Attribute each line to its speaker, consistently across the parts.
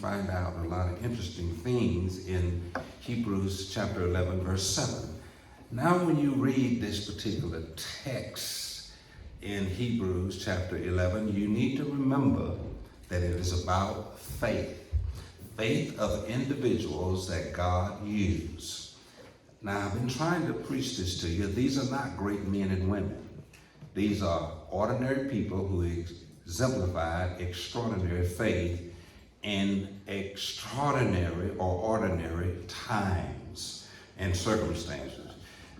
Speaker 1: find out a lot of interesting things in Hebrews chapter 11, verse 7. Now, when you read this particular text in Hebrews chapter 11, you need to remember that it is about faith. Faith of individuals that God used. Now, I've been trying to preach this to you. These are not great men and women. These are ordinary people who exemplified extraordinary faith in extraordinary or ordinary times and circumstances.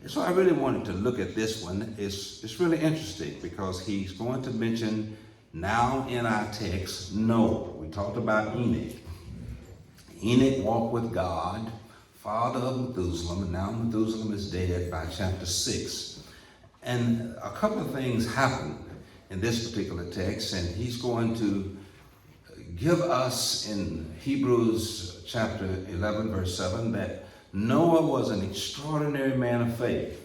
Speaker 1: So I really wanted to look at this one. It's really interesting because he's going to mention now in our text Noah. We talked about Enoch. Enoch walked with God, father of Methuselah, and now Methuselah is dead by chapter 6. And a couple of things happen in this particular text, and he's going to give us in Hebrews chapter 11, verse 7, that Noah was an extraordinary man of faith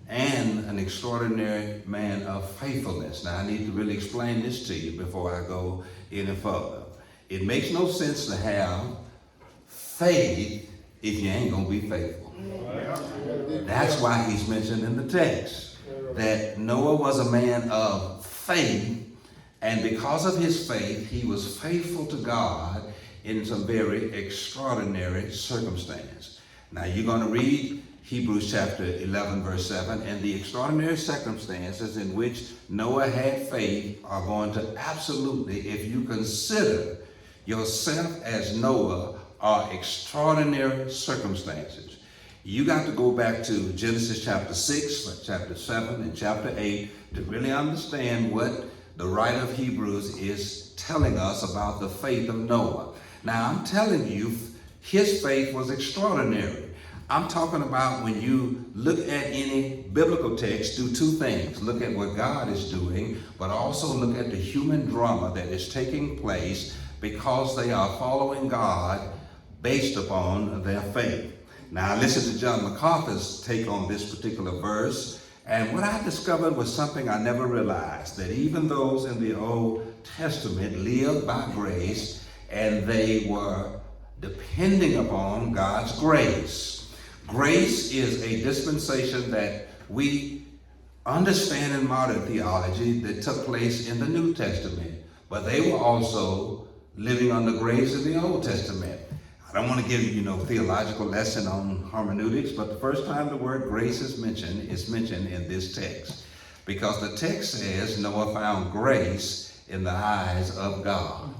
Speaker 1: and an extraordinary man of faithfulness. Now, I need to really explain this to you before I go any further. It makes no sense to have faith if you ain't going to be faithful. That's why he's mentioned in the text that Noah was a man of faith, and because of his faith, he was faithful to God in some very extraordinary circumstance. Now, you're going to read Hebrews chapter 11, verse 7, and the extraordinary circumstances in which Noah had faith are going to absolutely, if you consider yourself as Noah, are extraordinary circumstances. You got to go back to Genesis chapter 6, chapter 7, and chapter 8 to really understand what the writer of Hebrews is telling us about the faith of Noah. Now, I'm telling you, his faith was extraordinary. I'm talking about when you look at any biblical text, do two things. Look at what God is doing, but also look at the human drama that is taking place because they are following God based upon their faith. Now, listen to John MacArthur's take on this particular verse. And what I discovered was something I never realized, that even those in the Old Testament lived by grace, and they were depending upon God's grace. Grace is a dispensation that we understand in modern theology that took place in the New Testament, but they were also living under grace in the Old Testament. I don't want to give you, theological lesson on hermeneutics, but the first time the word grace is mentioned in this text. Because the text says Noah found grace in the eyes of God.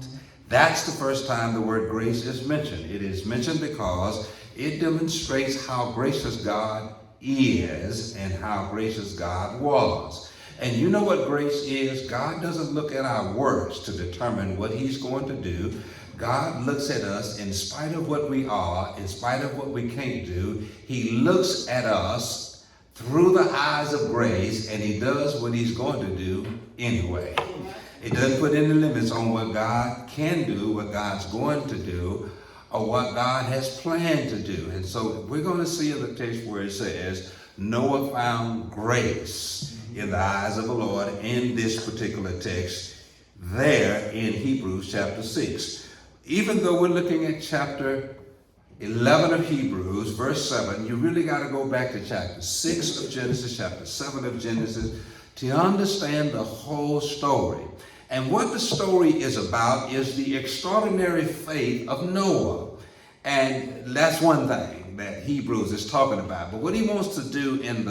Speaker 1: That's the first time the word grace is mentioned. It is mentioned because it demonstrates how gracious God is and how gracious God was. And you know what grace is? God doesn't look at our works to determine what he's going to do. God looks at us in spite of what we are, in spite of what we can't do. He looks at us through the eyes of grace, and he does what he's going to do anyway. It doesn't put any limits on what God can do, what God's going to do, or what God has planned to do. And so we're going to see in the text where it says, Noah found grace in the eyes of the Lord in this particular text there in Hebrews chapter 6. Even though we're looking at chapter 11 of Hebrews, verse 7, you really got to go back to chapter 6 of Genesis, chapter 7 of Genesis, to understand the whole story. And what the story is about is the extraordinary faith of Noah. And that's one thing that Hebrews is talking about. But what he wants to do in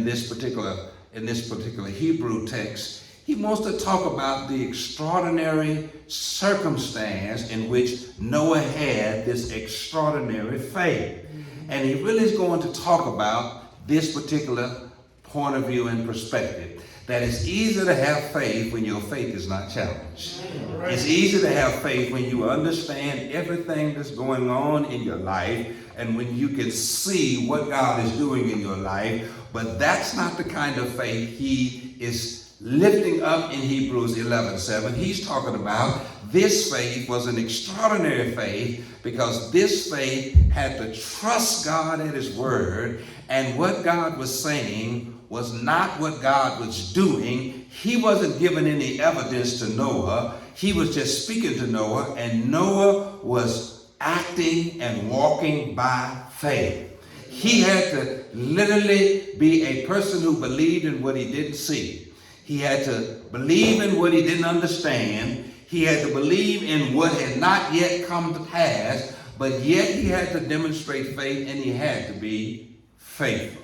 Speaker 1: this particular Hebrew text, he wants to talk about the extraordinary circumstance in which Noah had this extraordinary faith. And he really is going to talk about this particular point of view and perspective. That it's easy to have faith when your faith is not challenged. It's easy to have faith when you understand everything that's going on in your life and when you can see what God is doing in your life. But that's not the kind of faith he is lifting up in Hebrews 11:7. He's talking about this faith was an extraordinary faith because this faith had to trust God at his word, and what God was saying was not what God was doing. He wasn't giving any evidence to Noah. he was just speaking to Noah, and Noah was acting and walking by faith. He had to literally be a person who believed in what he didn't see. He had to believe in what he didn't understand. He had to believe in what had not yet come to pass, but yet he had to demonstrate faith, and he had to be faithful.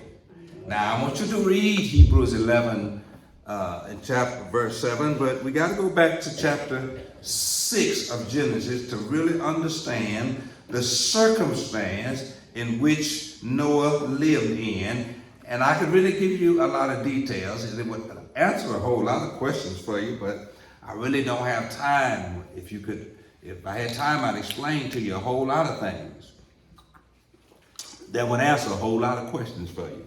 Speaker 1: Now, I want you to read Hebrews 11 in verse 7, but we got to go back to chapter 6 of Genesis to really understand the circumstance in which Noah lived in. And I could really give you a lot of details, and it would answer a whole lot of questions for you, but I really don't have time. If I had time, I'd explain to you a whole lot of things that would answer a whole lot of questions for you,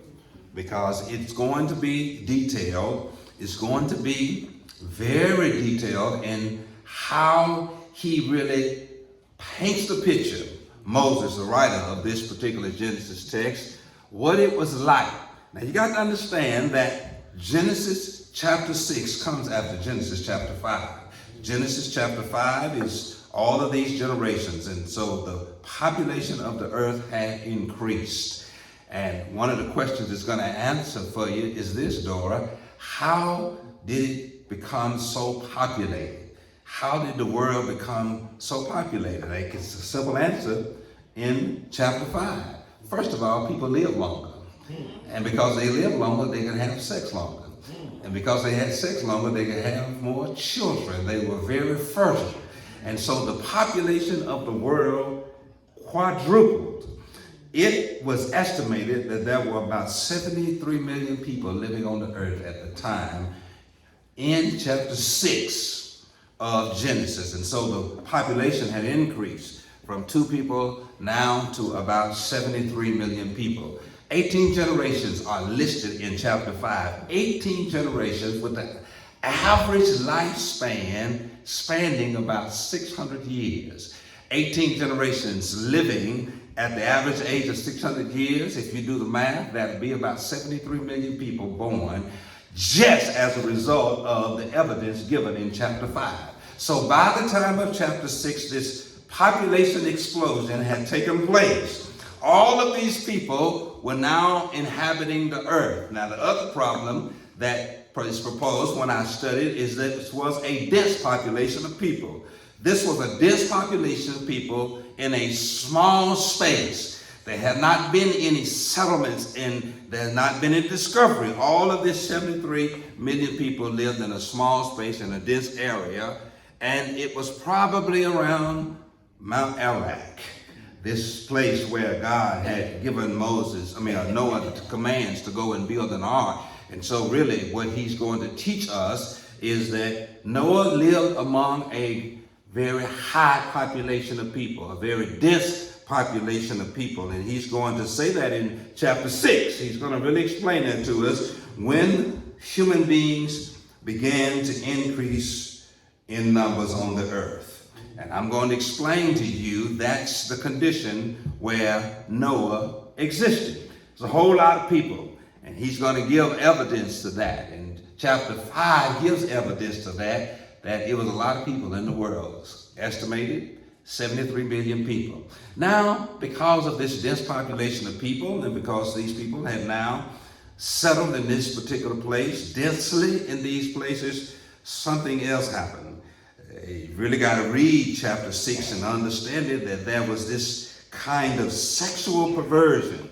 Speaker 1: because it's going to be detailed. It's going to be very detailed in how he really paints the picture, Moses, the writer of this particular Genesis text, what it was like. Now you got to understand that Genesis chapter 6 comes after Genesis chapter 5. Genesis chapter 5 is all of these generations, and so the population of the earth had increased. And one of the questions it's going to answer for you is this, Dora: how did it become so populated? How did the world become so populated? It's a simple answer in chapter 5. First of all, people live longer. And because they live longer, they can have sex longer. And because they had sex longer, they could have more children. They were very fertile. And so the population of the world quadrupled. It was estimated that there were about 73 million people living on the earth at the time in chapter 6 of Genesis. And so the population had increased from 2 people now to about 73 million people. 18 generations are listed in chapter 5. 18 generations with the average lifespan spanning about 600 years. 18 generations living at the average age of 600 years. If you do the math, that would be about 73 million people born just as a result of the evidence given in chapter 5. So by the time of chapter 6, this population explosion had taken place. All of these people were now inhabiting the earth. Now, the other problem that is proposed when I studied is that this was a dense population of people. This was a dense population of people in a small space. There had not been any settlements, and there had not been any discovery. All of this 73 million people lived in a small space in a dense area, and it was probably around Mount Ararat, this place where God had given Noah the commands to go and build an ark. And so really what he's going to teach us is that Noah lived among a very high population of people, a very dense population of people. And he's going to say that in chapter 6. He's going to really explain that to us when human beings began to increase in numbers on the earth. And I'm going to explain to you that's the condition where Noah existed. There's a whole lot of people, and he's going to give evidence to that. And chapter 5 gives evidence to that it was a lot of people in the world, estimated 73 million people. Now, because of this dense population of people, and because these people had now settled in this particular place, densely in these places, something else happened. You really got to read chapter 6 and understand it, that there was this kind of sexual perversion.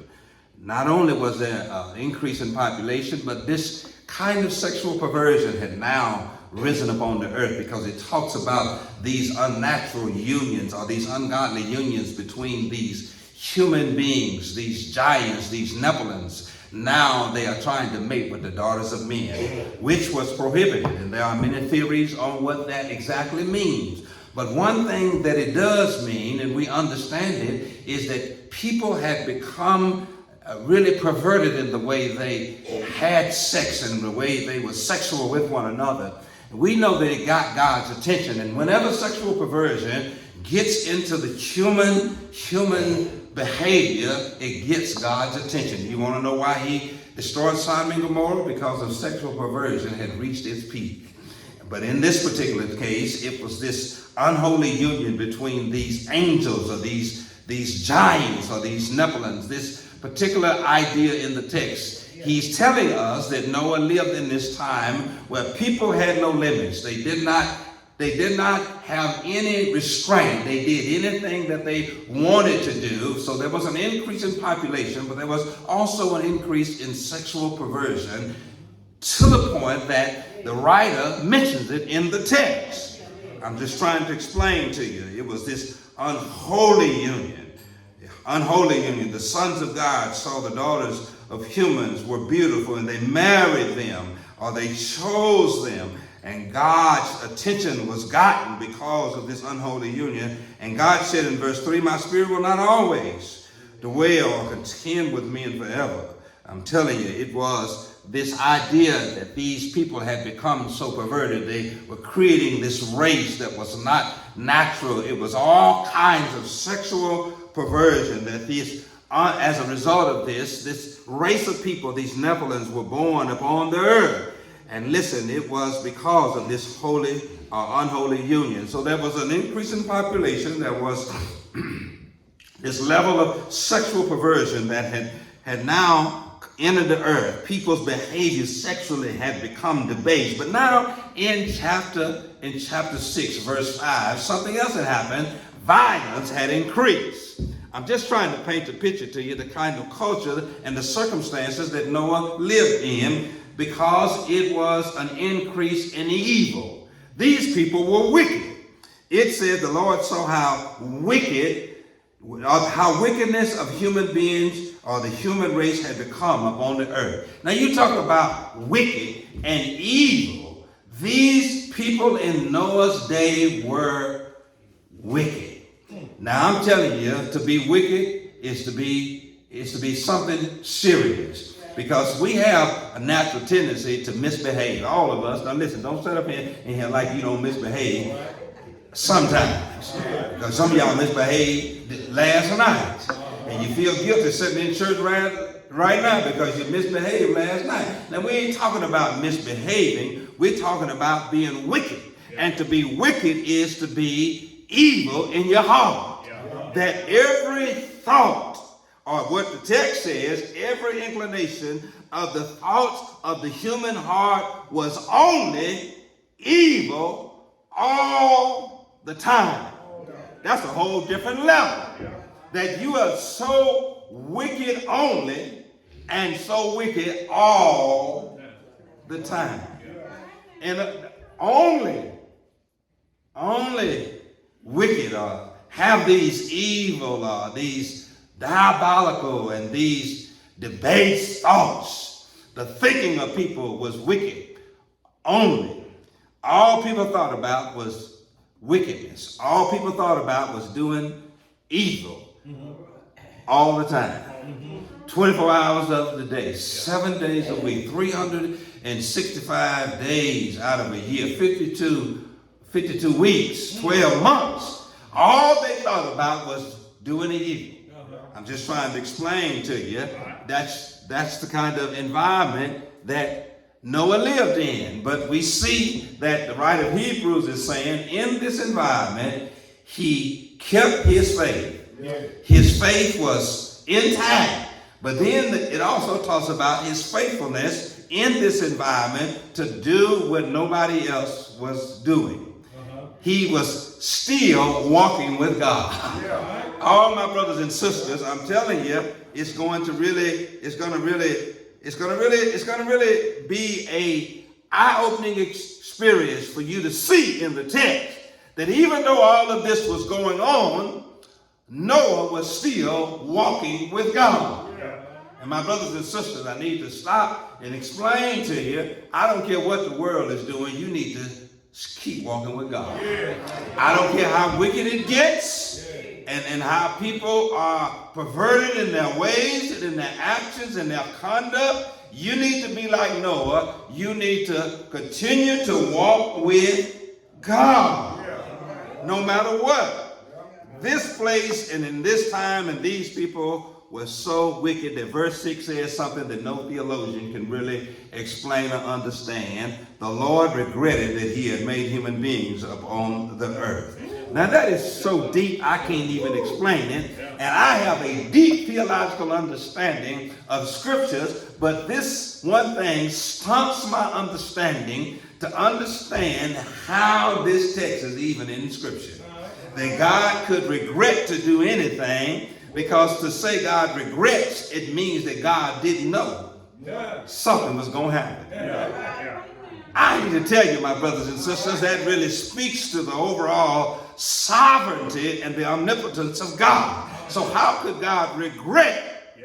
Speaker 1: Not only was there an increase in population, but this kind of sexual perversion had now risen upon the earth, because it talks about these unnatural unions or these ungodly unions between these human beings, these giants, these Nephilims. Now they are trying to mate with the daughters of men, which was prohibited. And there are many theories on what that exactly means. But one thing that it does mean, and we understand it, is that people had become really perverted in the way they had sex and the way they were sexual with one another. We know that it got God's attention. And whenever sexual perversion gets into the human behavior, it gets God's attention. You want to know why he destroyed Sodom and Gomorrah? Because of sexual perversion had reached its peak. But in this particular case, it was this unholy union between these angels or these giants or these Nephilims, this particular idea in the text. He's telling us that Noah lived in this time where people had no limits. They did not have any restraint. They did anything that they wanted to do. So there was an increase in population, but there was also an increase in sexual perversion, to the point that the writer mentions it in the text. I'm just trying to explain to you. It was this unholy union. Unholy union. The sons of God saw the daughters of humans were beautiful, and they married them, or they chose them. And God's attention was gotten because of this unholy union. And God said in verse 3, my spirit will not always dwell or contend with men forever. I'm telling you, it was this idea that these people had become so perverted. They were creating this race that was not natural. It was all kinds of sexual perversion that these, as a result of this race of people, these Nephilims, were born upon the earth. And listen, it was because of this holy or unholy union. So there was an increase in population. There was this level of sexual perversion that had now entered the earth. People's behavior sexually had become debased. But now in chapter 6, verse 5, something else had happened. Violence had increased. I'm just trying to paint a picture to you, the kind of culture and the circumstances that Noah lived in, because it was an increase in evil. These people were wicked. It said the Lord saw how wickedness of human beings or the human race had become upon the earth. Now you talk about wicked and evil. These people in Noah's day were wicked. Now I'm telling you, to be wicked is to be something serious. Because we have a natural tendency to misbehave, all of us. Now listen, don't sit up in here like you don't misbehave sometimes. Because some of y'all misbehaved last night. And you feel guilty sitting in church right now because you misbehaved last night. Now we ain't talking about misbehaving. We're talking about being wicked. And to be wicked is to be evil in your heart. That every thought, or what the text says, every inclination of the thoughts of the human heart was only evil all the time. That's a whole different level. That you are so wicked only and so wicked all the time. And only wicked have these evil, these diabolical and these debased thoughts. The thinking of people was wicked only. All people thought about was wickedness. All people thought about was doing evil all the time. 24 hours of the day, 7 days a week, 365 days out of a year, 52 weeks, 12 months. All they thought about was doing evil. I'm just trying to explain to you, that's the kind of environment that Noah lived in. But we see that the writer of Hebrews is saying in this environment, he kept his faith. His faith was intact. But then it also talks about his faithfulness in this environment to do what nobody else was doing. He was still walking with God. All my brothers and sisters, I'm telling you, it's going to really be a eye-opening experience for you to see in the text that even though all of this was going on, Noah was still walking with God. And my brothers and sisters, I need to stop and explain to you, I don't care what the world is doing, you need to keep walking with God. I don't care how wicked it gets and how people are perverted in their ways and in their actions and their conduct. You need to be like Noah. You need to continue to walk with God no matter what. This place and in this time and these people was so wicked that verse 6 says something that no theologian can really explain or understand. The Lord regretted that he had made human beings upon the earth. Now that is so deep I can't even explain it. And I have a deep theological understanding of scriptures, but this one thing stumps my understanding to understand how this text is even in scripture. That God could regret to do anything, because to say God regrets, it means that God didn't know something was going to happen. I need to tell you, my brothers and sisters, that really speaks to the overall sovereignty and the omnipotence of God. So how could God regret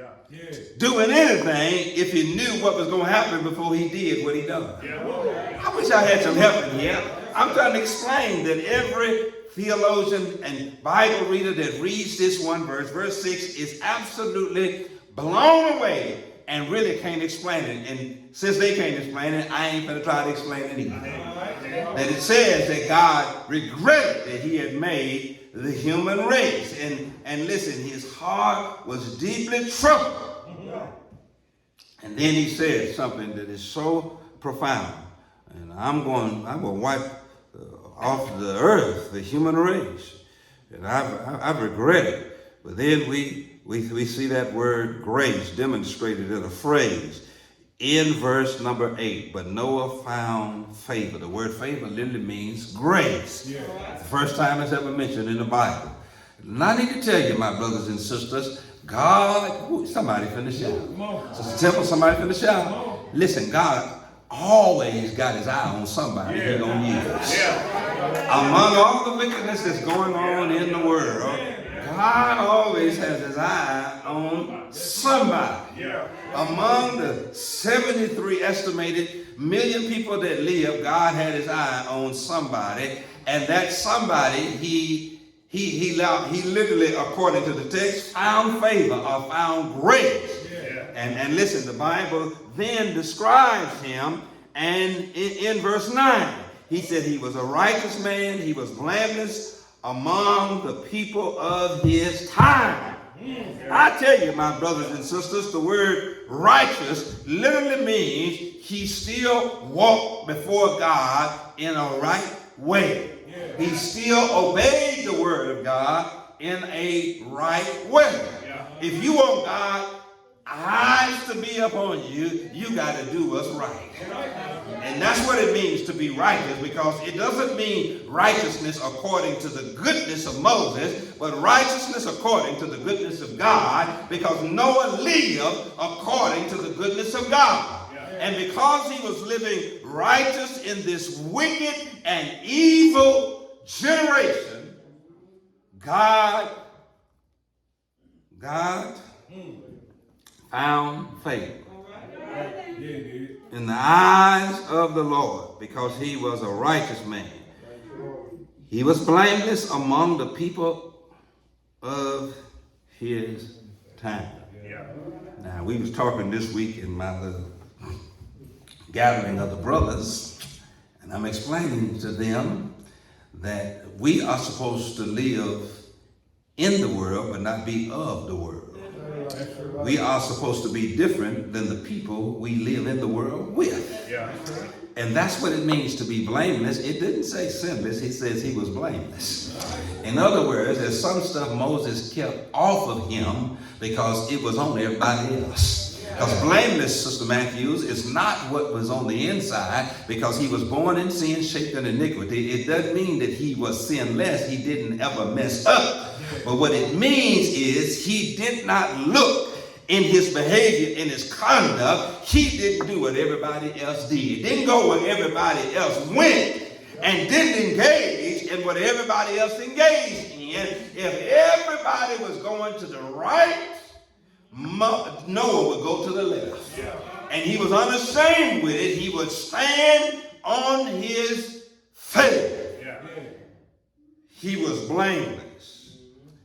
Speaker 1: doing anything if he knew what was going to happen before he did what he done? I wish I had some help in here. I'm trying to explain that every theologian and Bible reader that reads this one verse, verse 6, is absolutely blown away and really can't explain it. And since they can't explain it, I ain't going to try to explain it either. That it says that God regretted that he had made the human race. And listen, his heart was deeply troubled. And then he said something that is so profound. And I'm going to wipe off the earth the human race. And I've regretted. But then we see that word grace demonstrated in a phrase in verse number 8. But Noah found favor. The word favor literally means grace. The first time it's ever mentioned in the Bible. And I need to tell you, my brothers and sisters, God, somebody finna shout. Sister Temple, somebody finna shout. Listen, God always got his eye on somebody he gonna use. Among all the wickedness that's going on in the world, God always has his eye on somebody. Among the 73 estimated million people that live, God had his eye on somebody, and that somebody he literally, according to the text, found favor or found grace. And listen, the Bible then describes him, and in verse 9, he said he was a righteous man, he was blameless among the people of his time. I tell you, my brothers and sisters, the word righteous literally means he still walked before God in a right way. He still obeyed the word of God in a right way. If you want God eyes to be upon you, you got to do what's right. And that's what it means to be righteous, because it doesn't mean righteousness according to the goodness of Moses, but righteousness according to the goodness of God, because Noah lived according to the goodness of God. And because he was living righteous in this wicked and evil generation, God found favor in the eyes of the Lord, because he was a righteous man. He was blameless among the people of his time. Now, we was talking this week in my little gathering of the brothers, and I'm explaining to them that we are supposed to live in the world but not be of the world. We are supposed to be different than the people we live in the world with. And that's what it means to be blameless. It didn't say sinless, he says he was blameless. In other words, there's some stuff Moses kept off of him because it was on everybody else. Because blameless, Sister Matthews, is not what was on the inside, because he was born in sin, shaped in iniquity. It doesn't mean that he was sinless. He didn't ever mess up. But what it means is he did not look in his behavior, in his conduct. He didn't do what everybody else did. Didn't go where everybody else went, and didn't engage in what everybody else engaged in. If everybody was going to the right, Noah would go to the left. And he was unashamed with it. He would stand on his faith. He was blameless.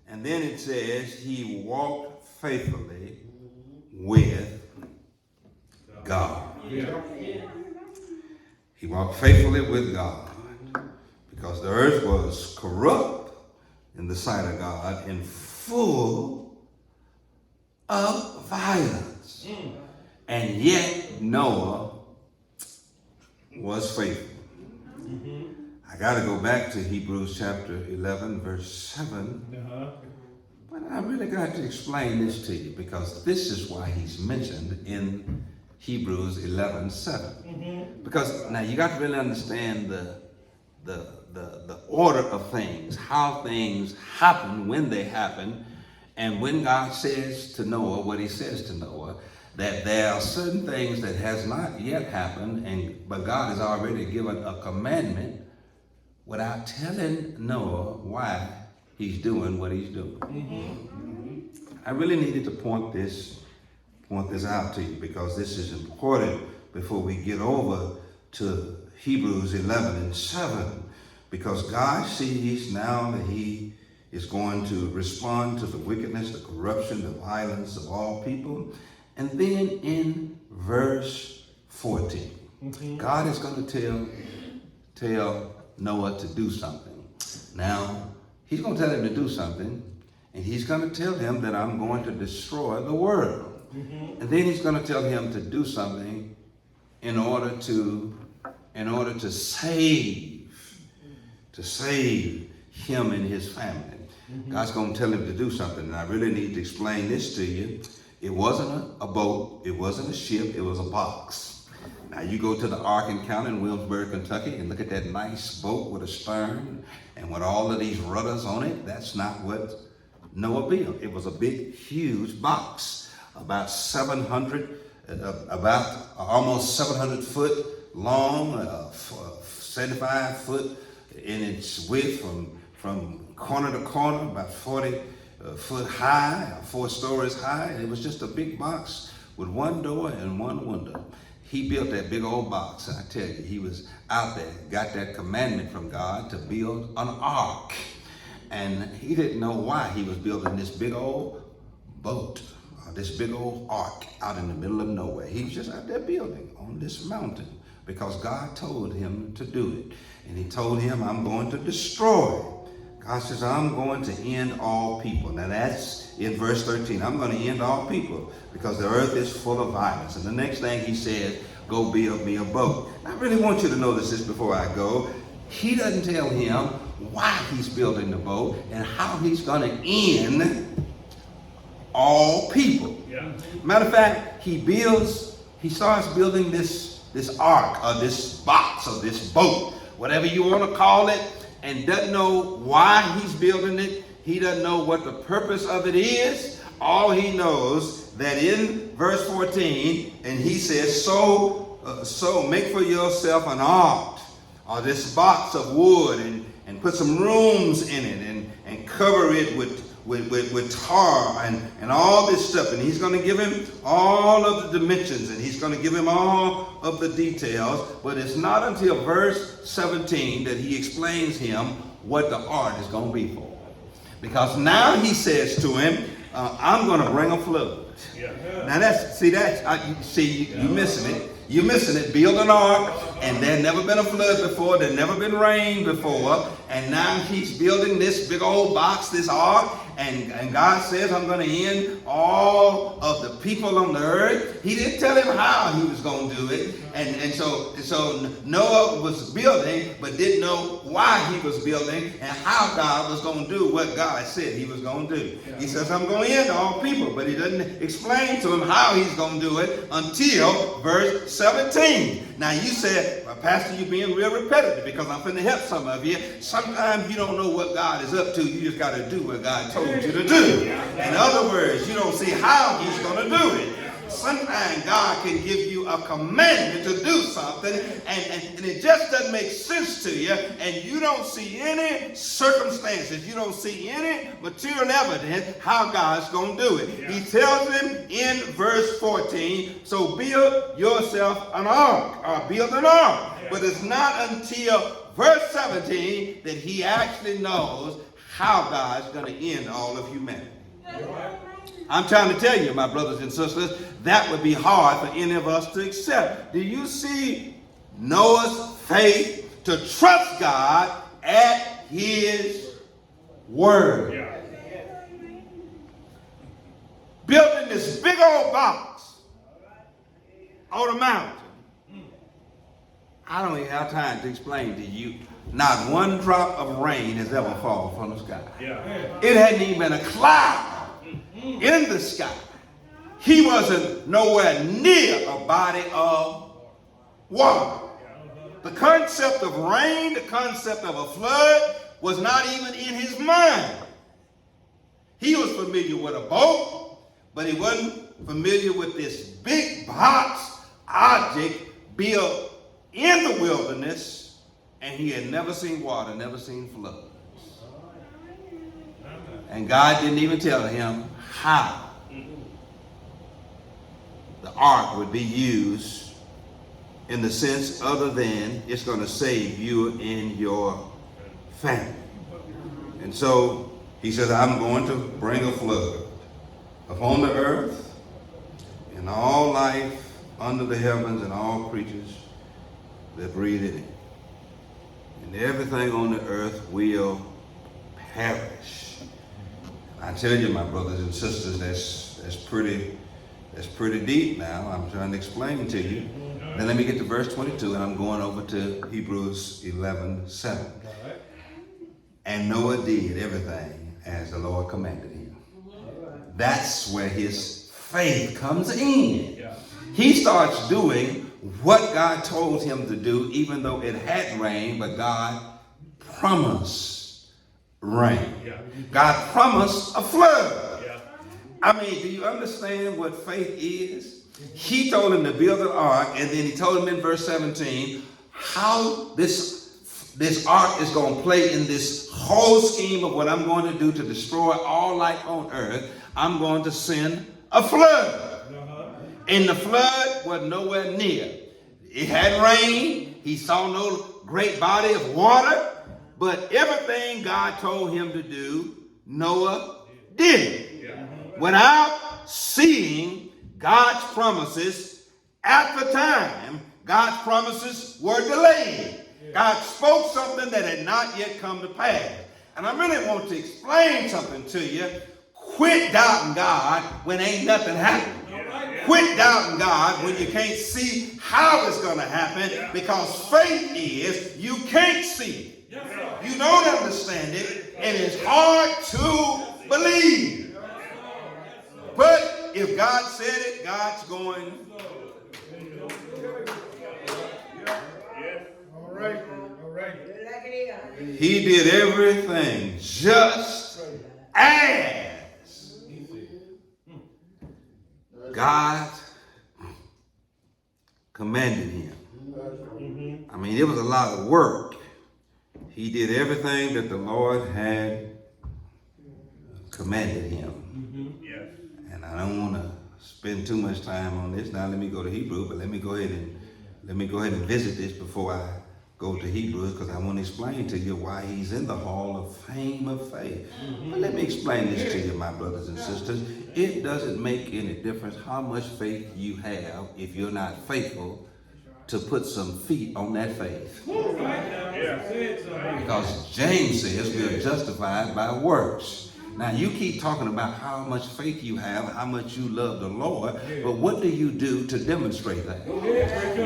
Speaker 1: And then it says he walked faithfully with God. He walked faithfully with God, because the earth was corrupt in the sight of God, and full of violence. And yet Noah was faithful. I got to go back to Hebrews chapter 11, verse 7. But I really got to explain this to you, because this is why he's mentioned in Hebrews 11:7. Because now you got to really understand the order of things, how things happen, when they happen, and when God says to Noah what he says to Noah, that there are certain things that has not yet happened, but God has already given a commandment without telling Noah why he's doing what he's doing. I really needed to point this out to you, because this is important before we get over to Hebrews 11:7, because God sees now that he is going to respond to the wickedness, the corruption, the violence of all people. And then in verse 14, God is going to tell Noah to do something. Now, he's going to tell him to do something, and he's going to tell him that I'm going to destroy the world. And then he's going to tell him to do something in order to save him and his family. God's going to tell him to do something, and I really need to explain this to you. It wasn't a boat, it wasn't a ship, it was a box. Now you go to the Ark Encounter in Williamsburg, Kentucky, and look at that nice boat with a stern and with all of these rudders on it. That's not what Noah built. It was a big, huge box, about almost 700 foot long, 75 foot in its width from corner to corner, about 40 foot high, 4 stories high. And it was just a big box with one door and one window. He built that big old box. I tell you, he was out there, got that commandment from God to build an ark. And he didn't know why he was building this big old boat, this big old ark out in the middle of nowhere. He was just out there building on this mountain because God told him to do it. And he told him, I'm going to destroy. God says, I'm going to end all people. Now that's in verse 13. I'm going to end all people because the earth is full of violence. And the next thing he says, go build me a boat. I really want you to notice this before I go. He doesn't tell him why he's building the boat and how he's going to end all people. Yeah. Matter of fact, he starts building this ark or this box or this boat, whatever you want to call it, and doesn't know why he's building it. He doesn't know what the purpose of it is. All he knows that in verse 14, and he says, so make for yourself an ark, or this box of wood, and put some rooms in it, and cover it with tar and all this stuff. And he's going to give him all of the dimensions, and he's going to give him all of the details. But it's not until verse 17 that he explains him what the ark is going to be for. Because now he says to him, I'm going to bring a flood. Yeah. Now you're missing it. You're missing it. Build an ark, and there's never been a flood before. There's never been rain before. And now he's building this big old box, this ark. And God says, I'm going to end all of the people on the earth. He didn't tell him how he was going to do it. And so Noah was building, but didn't know why he was building and how God was going to do what God said he was going to do. He says, I'm going to end all people, but he doesn't explain to him how he's going to do it until verse 17. Now you said, well, Pastor, you're being real repetitive because I'm going to help some of you. Sometimes you don't know what God is up to. You just got to do what God told you to do. In other words, you don't see how he's going to do it. Sometimes God can give you a commandment to do something, and it just doesn't make sense to you, and you don't see any circumstances, you don't see any material evidence how God's going to do it. Yeah. He tells him in verse 14, so build yourself an ark, or build an ark. Yeah. But it's not until verse 17 that he actually knows how God's going to end all of humanity. Yeah. I'm trying to tell you, my brothers and sisters, that would be hard for any of us to accept. Do you see Noah's faith to trust God at his word? Yeah. Building this old box on the mountain. I don't even have time to explain to you. Not one drop of rain has ever fallen from the sky. It hadn't even been a cloud in the sky. He wasn't nowhere near a body of water. The concept of rain, the concept of a flood was not even in his mind. He was familiar with a boat, but he wasn't familiar with this big box object built in the wilderness, and he had never seen water, never seen floods. And God didn't even tell him how the ark would be used in the sense other than it's going to save you and your family. And so he says, I'm going to bring a flood upon the earth and all life under the heavens and all creatures that breathe in it. And everything on the earth will perish. I tell you, my brothers and sisters, that's pretty deep now. I'm trying to explain to you. Then let me get to verse 22, and I'm going over to Hebrews 11:7. And Noah did everything as the Lord commanded him. That's where his faith comes in. He starts doing what God told him to do, even though it had rained, but God promised rain. God promised a flood. I mean, do you understand what faith is? He told him to build an ark, and then he told him in verse 17 how this ark is going to play in this whole scheme of what I'm going to do to destroy all life on earth. I'm going to send a flood. And the flood was nowhere near. It had rain. He saw no great body of water. But everything God told him to do, Noah did. Without seeing God's promises at the time, God's promises were delayed. God spoke something that had not yet come to pass. And I really want to explain something to you. Quit doubting God when ain't nothing happening. Quit doubting God when you can't see how it's going to happen, because faith is you can't see it. You don't understand it, and it's hard to believe. But if God said it, God's going.
Speaker 2: All right.
Speaker 1: He did everything just as God commanded him. I mean, it was a lot of work. He did everything that the Lord had commanded him. And I don't want to spend too much time on this. Now let me go to Hebrew, but let me go ahead and visit this before I go to Hebrews, because I want to explain to you why he's in the Hall of Fame of Faith. But let me explain this to you, my brothers and sisters. It doesn't make any difference how much faith you have if you're not faithful to put some feet on that faith. Because James says we are justified by works. Now you keep talking about how much faith you have, how much you love the Lord, but what do you do to demonstrate that?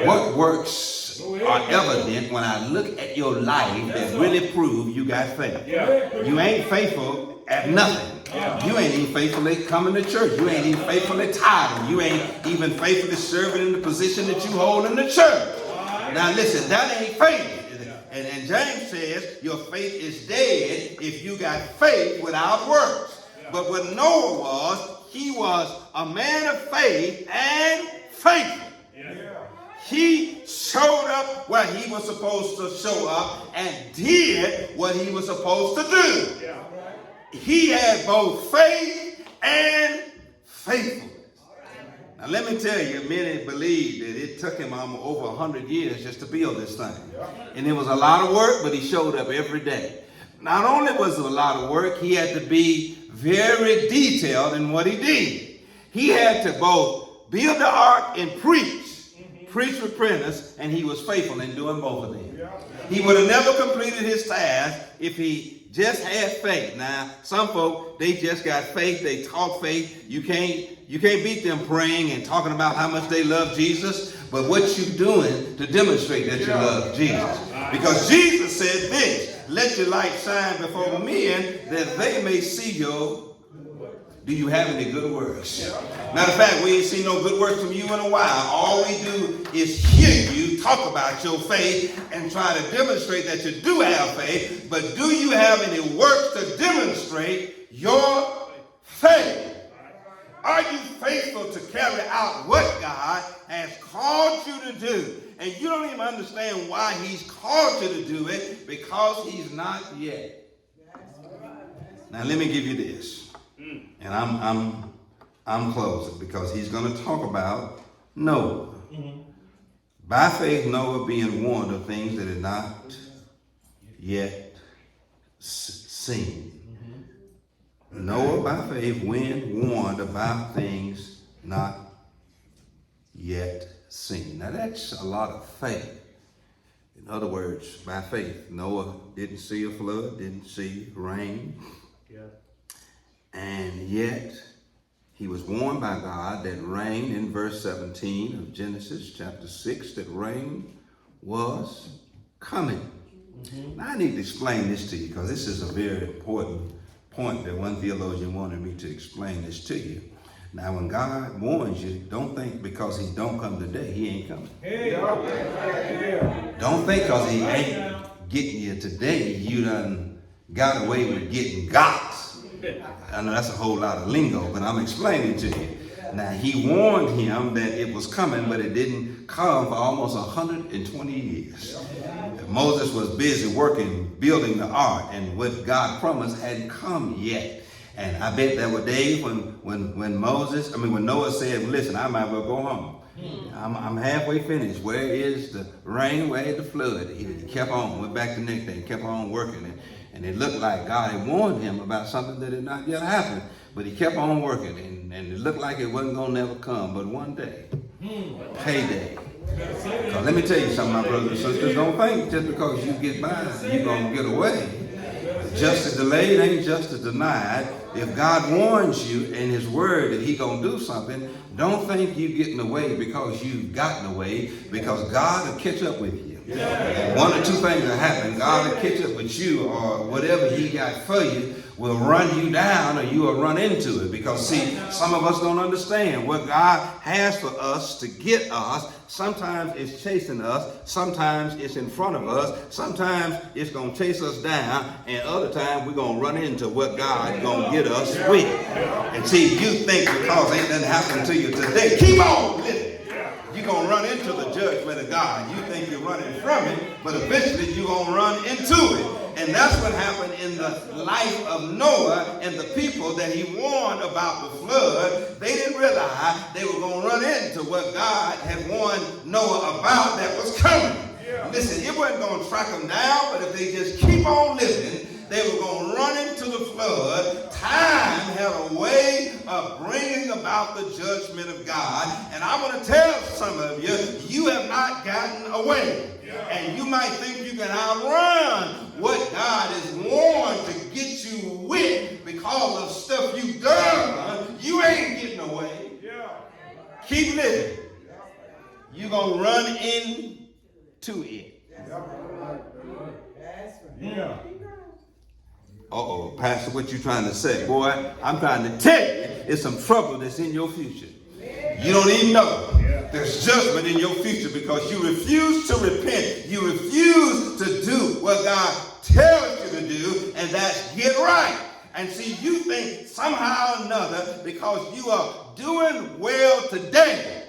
Speaker 1: What works are evident when I look at your life that really prove you got faith? You ain't faithful at nothing. You ain't even faithfully coming to church. You ain't even faithfully tithing. You ain't even faithfully serving in the position that you hold in the church. Now listen, that ain't faith. And James says your faith is dead if you got faith without works. But what Noah was, he was a man of faith and faithful. He showed up where he was supposed to show up and did what he was supposed to do. He had both faith and faithfulness. Now let me tell you, many believe that it took him over 100 years just to build this thing. And it was a lot of work, but he showed up every day. Not only was it a lot of work, he had to be very detailed in what he did. He had to both build the ark and preach repentance, and he was faithful in doing both of them. He would have never completed his task if he just had faith. Now, some folk, they just got faith. They talk faith. You can't beat them praying and talking about how much they love Jesus. But what you doing to demonstrate that you love Jesus? Because Jesus said this, let your light shine before men that they may see your. Do you have any good works? Matter of fact, we ain't seen no good works from you in a while. All we do is hear you talk about your faith and try to demonstrate that you do have faith. But do you have any works to demonstrate your faith? Are you faithful to carry out what God has called you to do? And you don't even understand why he's called you to do it, because he's not yet. Now let me give you this. And I'm closing, because he's going to talk about Noah. By faith, Noah being warned of things that had not yet seen. Noah, by faith, when warned about things not yet seen. Now that's a lot of faith. In other words, by faith, Noah didn't see a flood, didn't see rain. And yet, he was warned by God that rain, in verse 17 of Genesis chapter 6, that rain was coming. Now, I need to explain this to you, because this is a very important point that one theologian wanted me to explain this to you. Now, when God warns you, don't think because he don't come today, he ain't coming. Don't think because he ain't getting you today, you done got away with getting got. I know that's a whole lot of lingo, but I'm explaining to you. Now, he warned him that it was coming, but it didn't come for almost 120 years. Moses was busy working, building the ark, and what God promised hadn't come yet. And I bet there were days when Noah said, listen, I might well go home. I'm halfway finished. Where is the rain? Where is the flood? He kept on, went back the next day, kept on working. And it looked like God had warned him about something that had not yet happened. But he kept on working, and it looked like it wasn't going to never come. But one day, payday. Because let me tell you something, my brothers and sisters. Don't think just because you get by, you're going to get away. Justice delayed ain't justice denied. If God warns you in his word that he's going to do something, don't think you're getting away because you've gotten away, because God will catch up with you. One or two things will happen. God will catch up with you, or whatever he got for you will run you down, or you will run into it. Because see, some of us don't understand what God has for us to get us. Sometimes it's chasing us. Sometimes it's in front of us. Sometimes it's going to chase us down. And other times we're going to run into what God's going to get us with. And see, you think because ain't nothing happening to you today, keep on living. You're going to run into the judgment of God. You think you're running from it, but eventually you're going to run into it. And that's what happened in the life of Noah and the people that he warned about the flood. They didn't realize they were going to run into what God had warned Noah about that was coming. Listen, it wasn't going to track them down, but if they just keep on living, they were going to run into the flood. Time had a way of bringing about the judgment of God. And I want to tell some of you, you have not gotten away. And you might think you can outrun what God is warned to get you with because of stuff you've done. You ain't getting away. Keep living. You're going to run into it. Uh-oh, Pastor, what you trying to say? Boy, I'm trying to tell you, it's some trouble that's in your future. You don't even know. There's judgment in your future because you refuse to repent. You refuse to do what God tells you to do, and that's get right. And see, you think somehow or another, because you are doing well today,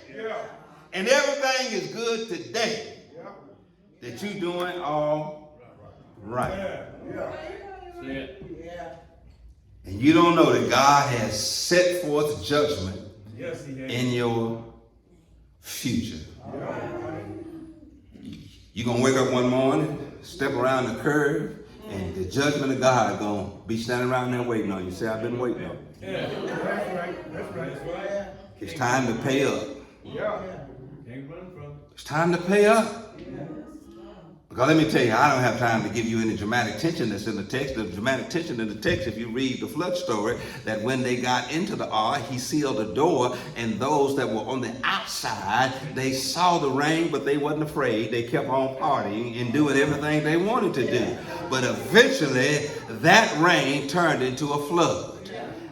Speaker 1: and everything is good today, that you're doing all right. And you don't know that God has set forth judgment in your future. You're going to wake up one morning, step around the curve, and the judgment of God is going to be standing around there waiting on you. Say, I've been waiting on you. That's right. It's time to pay up. It's time to pay up. Because let me tell you, I don't have time to give you any dramatic tension that's in the text. The dramatic tension in the text, if you read the flood story, that when they got into the ark, he sealed the door, and those that were on the outside, they saw the rain, but they wasn't afraid. They kept on partying and doing everything they wanted to do. But eventually, that rain turned into a flood.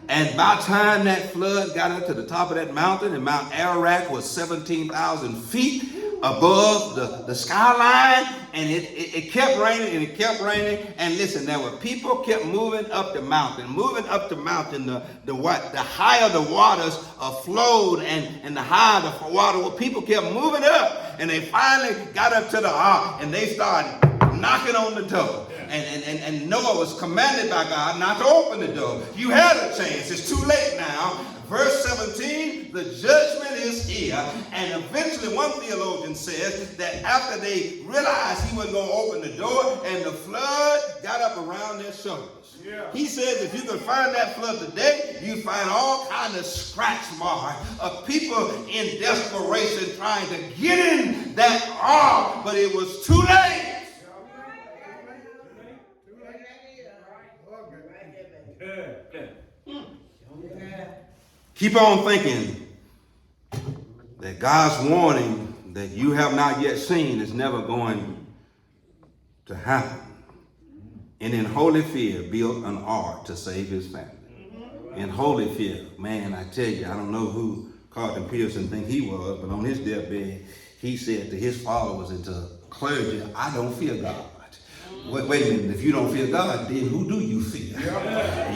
Speaker 1: And by the time that flood got up to the top of that mountain, and Mount Ararat was 17,000 feet above the skyline, and it kept raining and it kept raining. And listen, there were people kept moving up the mountain. The higher the waters flowed, and the higher the water, people kept moving up, and they finally got up to the ark, and they started knocking on the door. And Noah was commanded by God not to open the door. You had a chance. It's too late now. Verse 17, the judgment is here. And eventually one theologian says that after they realized he wasn't going to open the door, and the flood got up around their shoulders. Yeah. He says if you could find that flood today, you find all kind of scratch marks of people in desperation trying to get in that ark, but it was too late. Keep on thinking that God's warning that you have not yet seen is never going to happen. And in holy fear, built an ark to save his family. In holy fear, man, I tell you, I don't know who Carlton Pearson think he was, but on his deathbed, he said to his followers and to clergy, I don't fear God. Wait a minute, if you don't fear God, then who do you fear?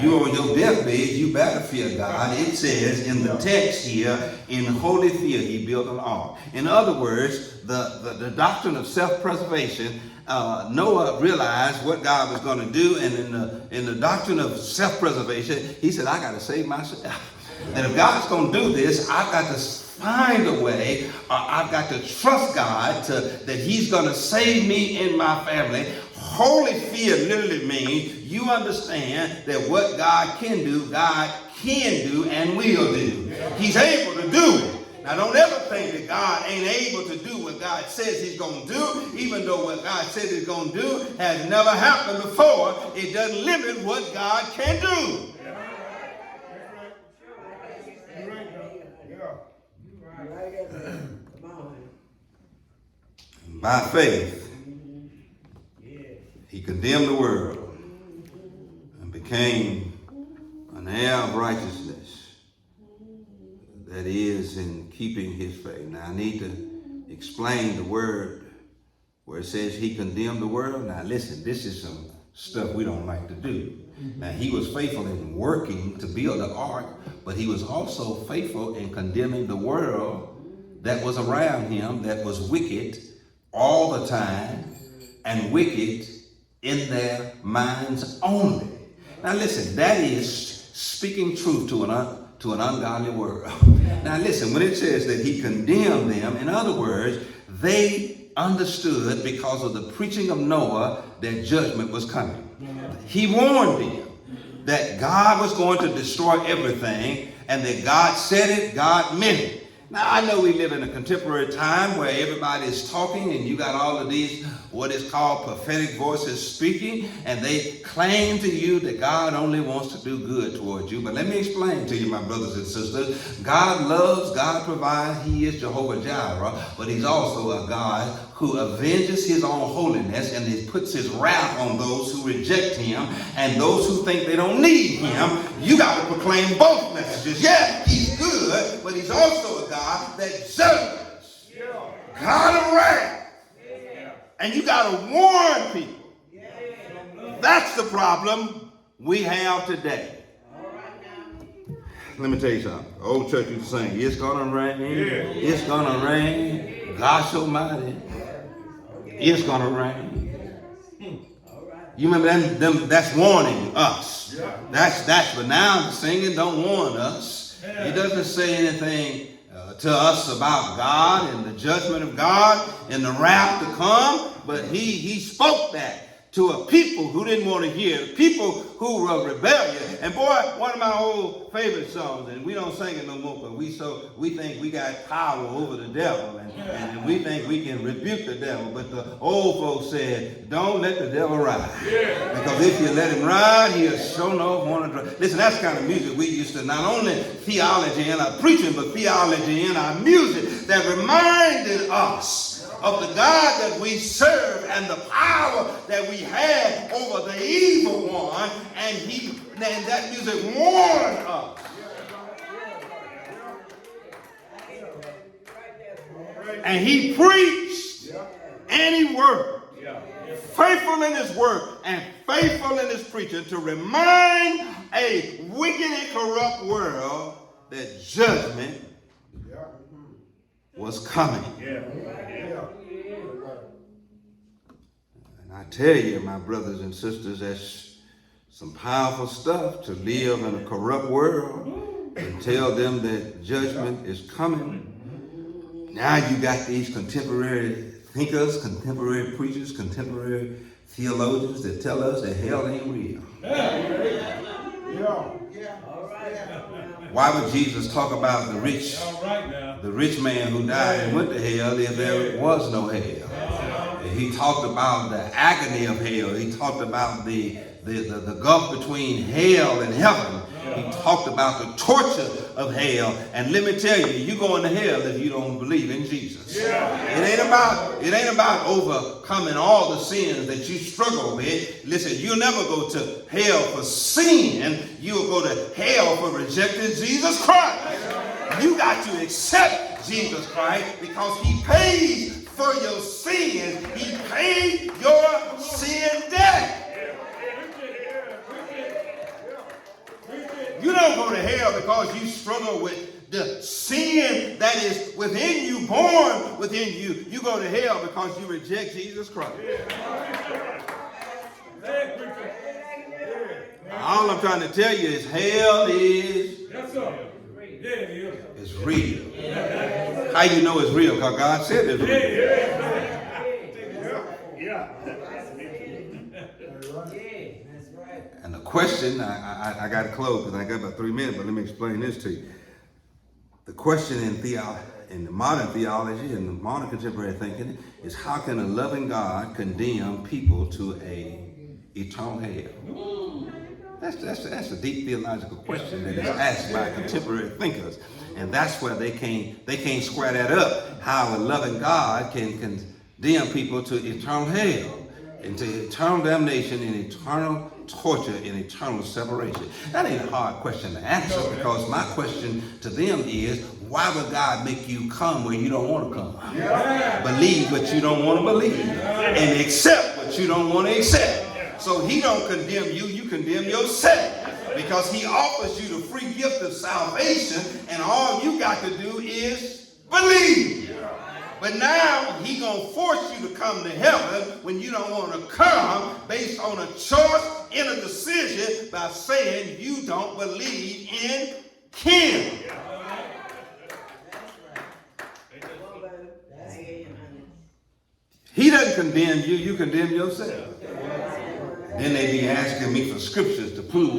Speaker 1: You on your deathbed, you better fear God. It says in the text here, in holy fear he built an ark. In other words, the doctrine of self-preservation, Noah realized what God was going to do, and in the doctrine of self-preservation, he said, I got to save myself. And if God's going to do this, I've got to find a way, I've got to trust God that he's going to save me and my family. Holy fear literally means you understand that what God can do and will do. He's able to do it. Now don't ever think that God ain't able to do what God says he's going to do, even though what God says he's going to do has never happened before. It doesn't limit what God can do. By faith, he condemned the world and became an heir of righteousness that is in keeping his faith. Now I need to explain the word where it says he condemned the world. Now listen, this is some stuff we don't like to do. Now he was faithful in working to build the ark, but he was also faithful in condemning the world that was around him that was wicked all the time and wicked in their minds only. Now listen, that is speaking truth to an ungodly world. Now listen, when it says that he condemned them, in other words, they understood because of the preaching of Noah that judgment was coming. He warned them that God was going to destroy everything, and that God said it, God meant it. Now, I know we live in a contemporary time where everybody is talking, and you got all of these, what is called prophetic voices speaking, and they claim to you that God only wants to do good towards you. But let me explain to you, my brothers and sisters, God loves, God provides, he is Jehovah Jireh, but he's also a God who avenges his own holiness, and he puts his wrath on those who reject him and those who think they don't need him. You got to proclaim both messages. Yeah, he's good, but he's also a God that judges. God of wrath. And you got to warn people. That's the problem we have today. Let me tell you something. The old church used to sing, it's going to rain. It's going to rain. Gosh almighty. It's going to rain. You remember that's warning us. But now the singing don't warn us. It doesn't say anything to us about God and the judgment of God and the wrath to come, but he spoke that to a people who didn't want to hear, people who were rebellious. And boy, one of my old favorite songs, and we don't sing it no more, but we think we got power over the devil, and we think we can rebuke the devil. But the old folks said, don't let the devil ride. Because if you let him ride, he'll sure enough want to drive. Listen, that's the kind of music we used to, not only theology in our preaching, but theology in our music that reminded us of the God that we serve and the power that we had over the evil one, and that music warned us. And he preached and he worked, faithful in his work and faithful in his preaching, to remind a wicked and corrupt world that judgment was coming. And I tell you, my brothers and sisters, that's some powerful stuff, to live in a corrupt world and tell them that judgment is coming. Now you got these contemporary thinkers, contemporary preachers, contemporary theologians that tell us that hell ain't real. Why would Jesus talk about the rich man who died and went to hell if there was no hell? He talked about the agony of hell. He talked about the gulf between hell and heaven. He talked about the torture of hell. And let me tell you, you're going to hell if you don't believe in Jesus. It ain't about overcoming all the sins that you struggle with. Listen, you'll never go to hell for sin. You'll go to hell for rejecting Jesus Christ. You got to accept Jesus Christ because he paid for your sins. He paid your sin debt. You don't go to hell because you struggle with the sin that is within you, born within you. You go to hell because you reject Jesus Christ. All I'm trying to tell you is hell is real. How you know it's real? Because God said it's real. And the question, I got to close because I got about 3 minutes, but let me explain this to you. The question in the modern theology and the modern contemporary thinking is, how can a loving God condemn people to a eternal hell? That's a deep theological question that is asked by contemporary thinkers, and that's where they can't square that up. How a loving God can condemn people to eternal hell, into eternal damnation and eternal torture and eternal separation. That ain't a hard question to answer, because my question to them is, why would God make you come where you don't want to come? Believe what you don't want to believe, and accept what you don't want to accept. So he don't condemn you, you condemn yourself, because he offers you the free gift of salvation, and all you got to do is believe. But now he gonna force you to come to heaven when you don't want to come, based on a choice and a decision, by saying you don't believe in him. He doesn't condemn you, you condemn yourself. Then they be asking me for scriptures to prove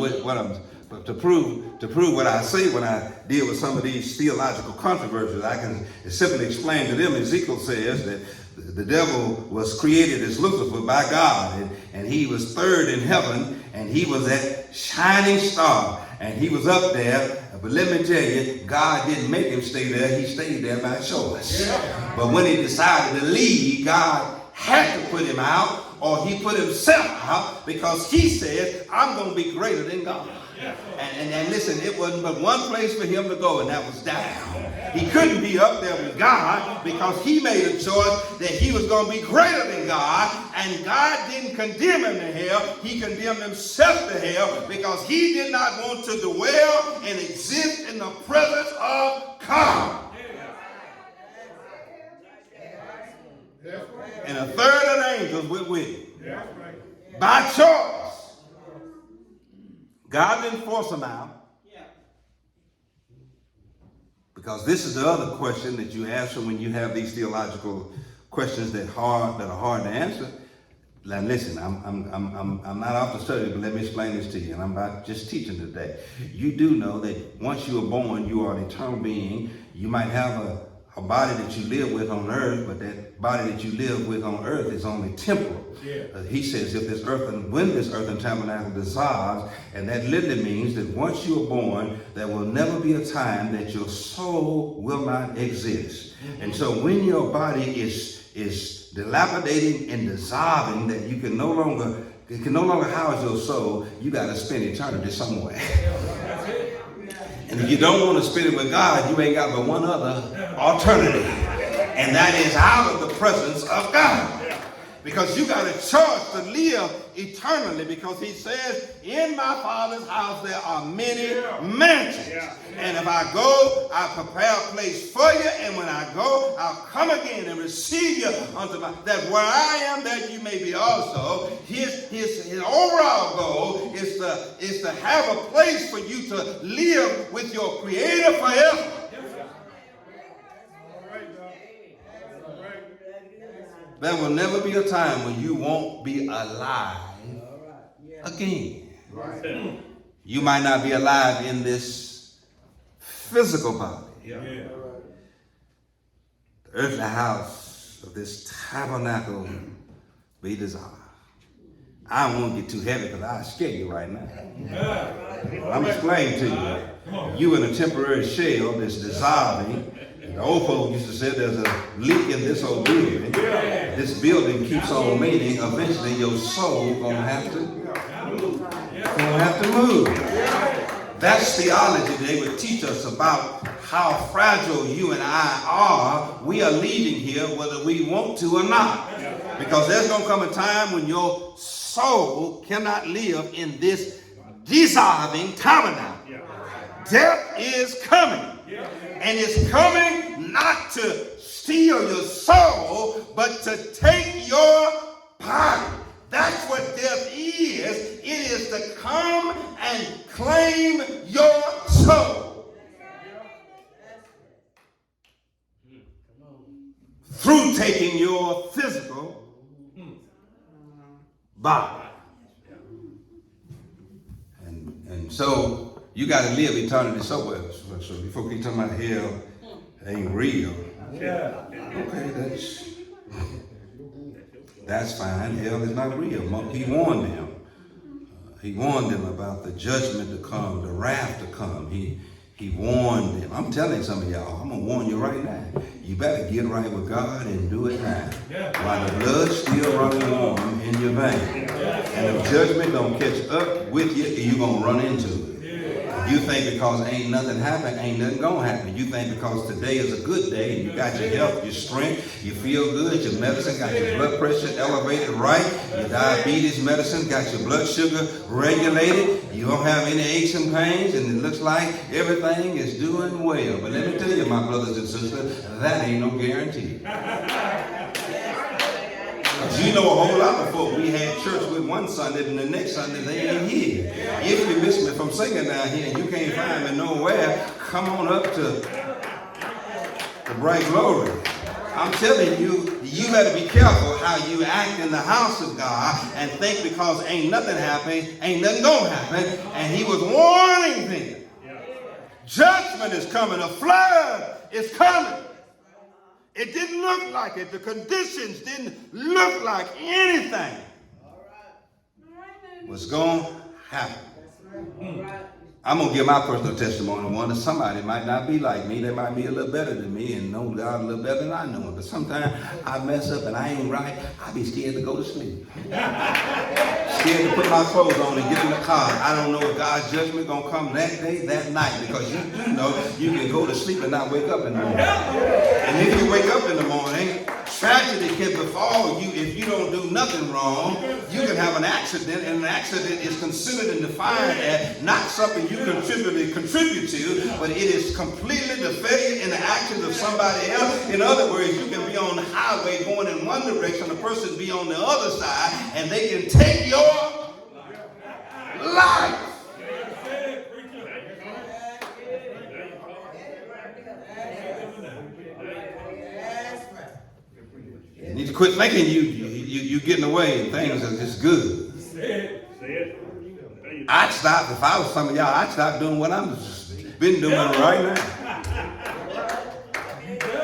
Speaker 1: to prove what I say when I deal with some of these theological controversies. I can simply explain to them. Ezekiel says that the devil was created as Lucifer by God, and he was third in heaven, and he was that shining star, and he was up there. But let me tell you, God didn't make him stay there. He stayed there by choice. But when he decided to leave, God had to put him out, or he put himself out, because he said, I'm going to be greater than God. And listen, it wasn't but one place for him to go, and that was down. He couldn't be up there with God, because he made a choice that he was going to be greater than God, and God didn't condemn him to hell. He condemned himself to hell, because he did not want to dwell and exist in the presence of God. And a third of the angels went with him. By choice. God didn't force him out. Because this is the other question that you answer when you have these theological questions that are hard to answer. Now listen, I'm not off the study, but let me explain this to you. And I'm about just teaching today. You do know that once you are born, you are an eternal being. You might have a body that you live with on earth, but that body that you live with on earth is only temporal. Yeah. He says if this earth and when this earth and tabernacle dissolves, and that literally means that once you are born, there will never be a time that your soul will not exist. Mm-hmm. And so when your body is dilapidating and dissolving, that you can no longer house your soul, you got to spend eternity somewhere. And if you don't want to spend it with God, you ain't got but one other alternative, and that is out of the presence of God. Because you got a choice to live eternally, because he says, in my Father's house there are many mansions. And if I go, I prepare a place for you, and when I go, I'll come again and receive you unto my, that where I am, that you may be also. His overall goal is to have a place for you to live with your Creator forever. There will never be a time when you won't be alive again. You might not be alive in this physical body. The earthly house of this tabernacle be dissolved. I don't want to get too heavy because I'll scare you right now. I'm explaining to you. You in a temporary shell that's dissolving. The old folks used to say there's a leak in this old building. This building keeps on meaning eventually your soul gonna have to move. That's theology. They would teach us about how fragile you and I are. We are leaving here whether we want to or not. Because there's gonna come a time when your soul cannot live in this dissolving tabernacle. Death is coming. And it's coming not to steal your soul, but to take your body. That's what death is. It is to come and claim your soul. Through taking your physical body. And so you got to live eternity somewhere. So before we keep talking about hell, ain't real. Okay, that's fine. Hell is not real. He warned them. He warned them about the judgment to come, the wrath to come. He warned them. I'm telling some of y'all, I'm going to warn you right now. You better get right with God and do it now. While the blood's still running warm in your veins. And if judgment don't catch up with you, you're going to run into it. You think because ain't nothing happened, ain't nothing gonna happen. You think because today is a good day and you got your health, your strength, you feel good, your medicine got your blood pressure elevated right, your diabetes medicine got your blood sugar regulated, you don't have any aches and pains, and it looks like everything is doing well. But let me tell you, my brothers and sisters, that ain't no guarantee. You know a whole lot of folk we had church with one Sunday, and the next Sunday they ain't here. If you miss me from singing down here and you can't find me nowhere, come on up to Bright Glory. I'm telling you, you better be careful how you act in the house of God and think because ain't nothing happening, ain't nothing gonna happen. And he was warning them. Judgment is coming, a flood is coming. It didn't look like it. The conditions didn't look like anything was going to happen. I'm going to give my personal testimony on one that somebody might not be like me. They might be a little better than me and know God a little better than I know him. But sometimes I mess up and I ain't right. I be scared to go to sleep. Scared to put my clothes on and get in the car. I don't know if God's judgment going to come that day, that night. Because you do know you can go to sleep and not wake up in the morning. And if you wake up in the morning, tragedy can befall you if you don't do nothing wrong. You can have an accident, and an accident is considered and defined as not something you contribute to, but it is completely the failure in the actions of somebody else. In other words, you can be on the highway going in one direction, the person be on the other side, and they can take your life. You need to quit thinking you getting away and things are just good.
Speaker 2: Say it.
Speaker 1: I'd stop, if I was some of y'all, I'd stop doing what I'm been doing right now.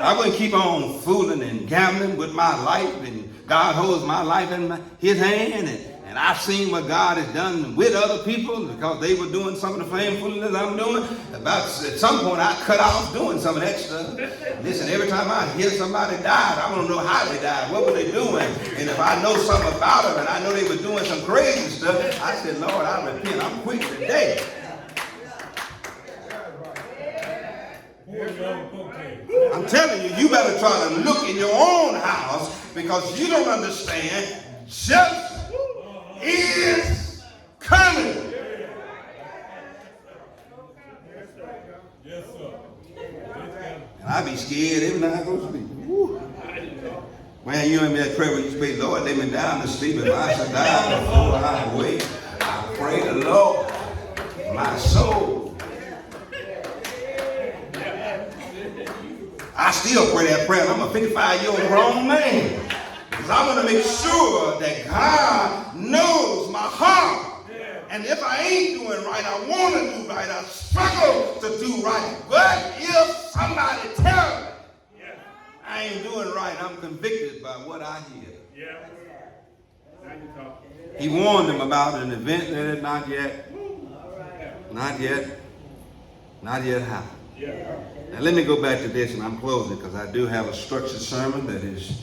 Speaker 1: I wouldn't keep on fooling and gambling with my life, and God holds my life in his hand, and I've seen what God has done with other people because they were doing some of the same foolishness I'm doing. At some point, I cut off doing some of that stuff. Listen, every time I hear somebody died, I want to know how they died. What were they doing? And if I know something about them and I know they were doing some crazy stuff, I said, Lord, I repent. I'm quitting today. I'm telling you, you better try to look in your own house because you don't understand. Just is coming.
Speaker 2: Yes, sir.
Speaker 1: And I be scared every night I go to sleep. Woo. Man, you and me that prayer where you say, Lord, lay me down to sleep. If I should die before I wake, I pray the Lord, my soul. I still pray that prayer. I'm a 55-year-old grown man. Because I want to make sure that God knows my heart. And if I ain't doing right, I want to do right. I struggle to do right. But if somebody tells me I ain't doing right, I'm convicted by what I hear. He warned them about an event that had not yet happened. Now let me go back to this, and I'm closing because I do have a structured sermon that is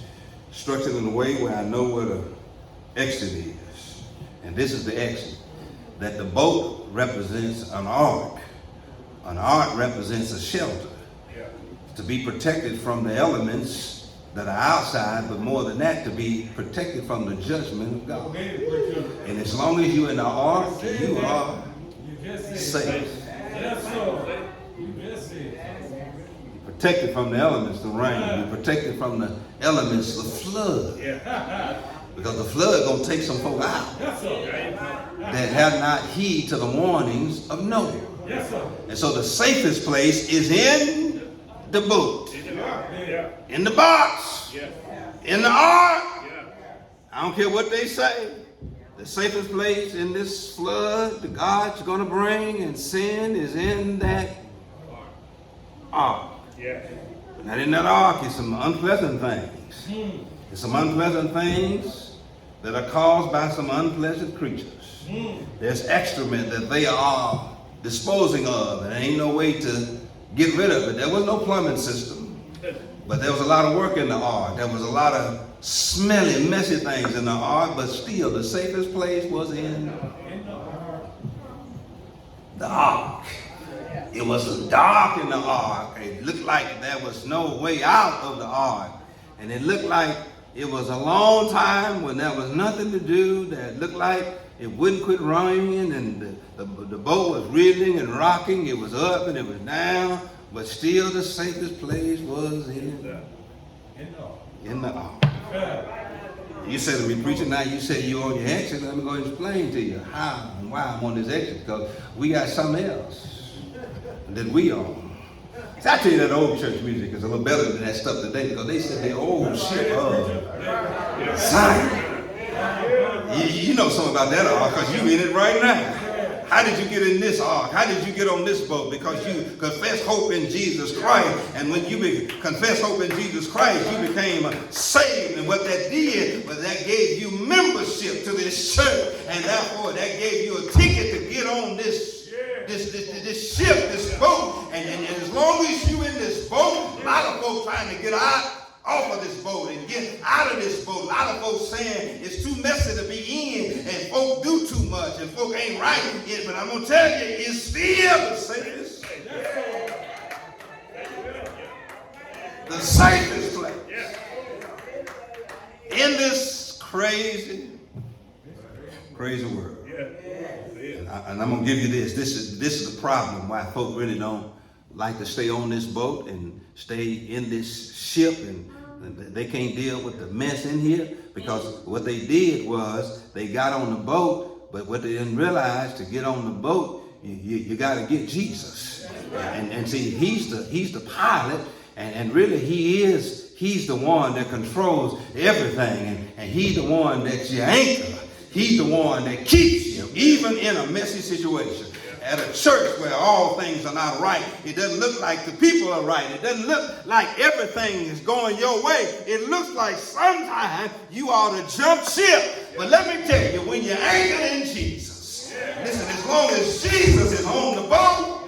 Speaker 1: structured in a way where I know where the exit is. And this is the exit. That the boat represents an ark. An ark represents a shelter. To be protected from the elements that are outside, but more than that, to be protected from the judgment of God. And as long as you're in the ark, you are safe. Protected from the elements, the rain. You're protected from the elements, the flood. Because the flood gonna take some folk out that have not heed to the warnings of Noah. And so the safest place is in the boat, in the box, in the ark. I don't care what they say. The safest place in this flood that God's gonna bring and send is in that ark. But not in that ark is some unpleasant things. There's some unpleasant things that are caused by some unpleasant creatures. There's excrement that they are disposing of, and there ain't no way to get rid of it. There was no plumbing system, but there was a lot of work in the ark. There was a lot of smelly, messy things in the ark, but still the safest place was in the ark. It was dark in the ark. It looked like there was no way out of the ark. And it looked like it was a long time when there was nothing to do. That looked like it wouldn't quit raining, and the boat was reeling and rocking. It was up and it was down, but still the safest place was in the ark. You said to me, preacher, now you said you're on your exit. Let me go and explain to you how and why I'm on this exit, because we got something else that we own. See, I tell you that old church music is a little better than that stuff today, because they said the old ship of Zion. You know something about that ark because you in it right now. How did you get in this ark? How did you get on this boat? Because you confess hope in Jesus Christ. And when you confess hope in Jesus Christ, you became saved. And what that did was that gave you membership to this church. And therefore that gave you a ticket to get on this ship, this boat. And as long as you in this boat, a lot of folks trying to get off of this boat and get out of this boat. A lot of folks saying it's too messy to be in, and folk do too much, and folk ain't right in. But I'm gonna tell you, it's still the safest. The safest place in this crazy world. And I'm gonna give you this. This is the problem why folk really don't like to stay on this boat and stay in this ship, and they can't deal with the mess in here, because what they did was they got on the boat, but what they didn't realize, to get on the boat, you got to get Jesus. And see, he's the pilot, and really he is He's the one that controls everything, and he's the one that's your anchor. He's the one that keeps you, even in a messy situation. At a church where all things are not right, it doesn't look like the people are right. It doesn't look like everything is going your way. It looks like sometimes you ought to jump ship. But let me tell you, when you're anchored in Jesus, listen, as long as Jesus is on the boat,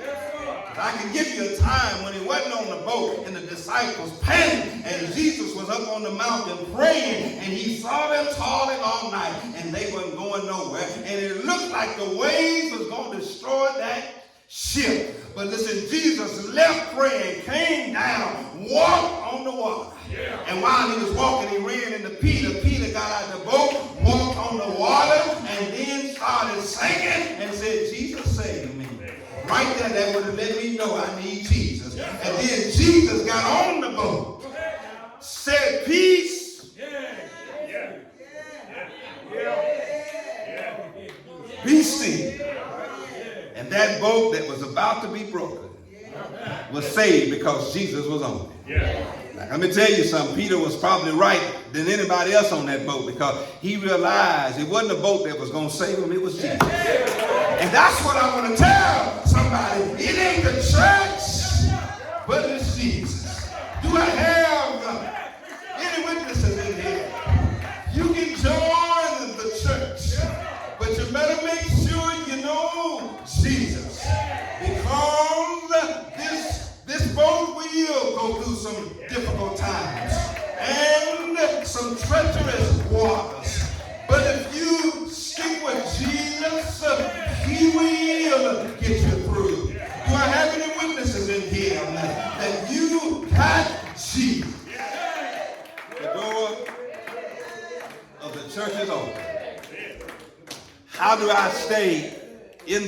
Speaker 1: I can give you a time when he wasn't on the boat and the disciples panicked and Jesus was up on the mountain praying and he saw them toiling all night and they weren't going nowhere. And it looked like the waves was going to destroy that ship. But listen, Jesus left praying, came down, walked on the water. And while he was walking, he ran into Peter. Peter got out of the boat, walked on the water, and then started sinking and said, Jesus, save me. Right there, that would have let me know I need Jesus. And then Jesus got on the boat, said, peace, be still. And that boat that was about to be broken was saved because Jesus was on it. Now, let me tell you something. Peter was probably right than anybody else on that boat because he realized it wasn't a boat that was going to save him. It was Jesus. And that's what I want to tell somebody. It ain't the church, but it's Jesus. Do I have any witnesses in here? You can join the church, but you better make sure you know Jesus. Because this boat will go through some difficult times and some treacherous waters. But if you stick with Jesus, he will get you through. Do I have any witnesses in here that you got Jesus? The door of the church is open. How do I stay in the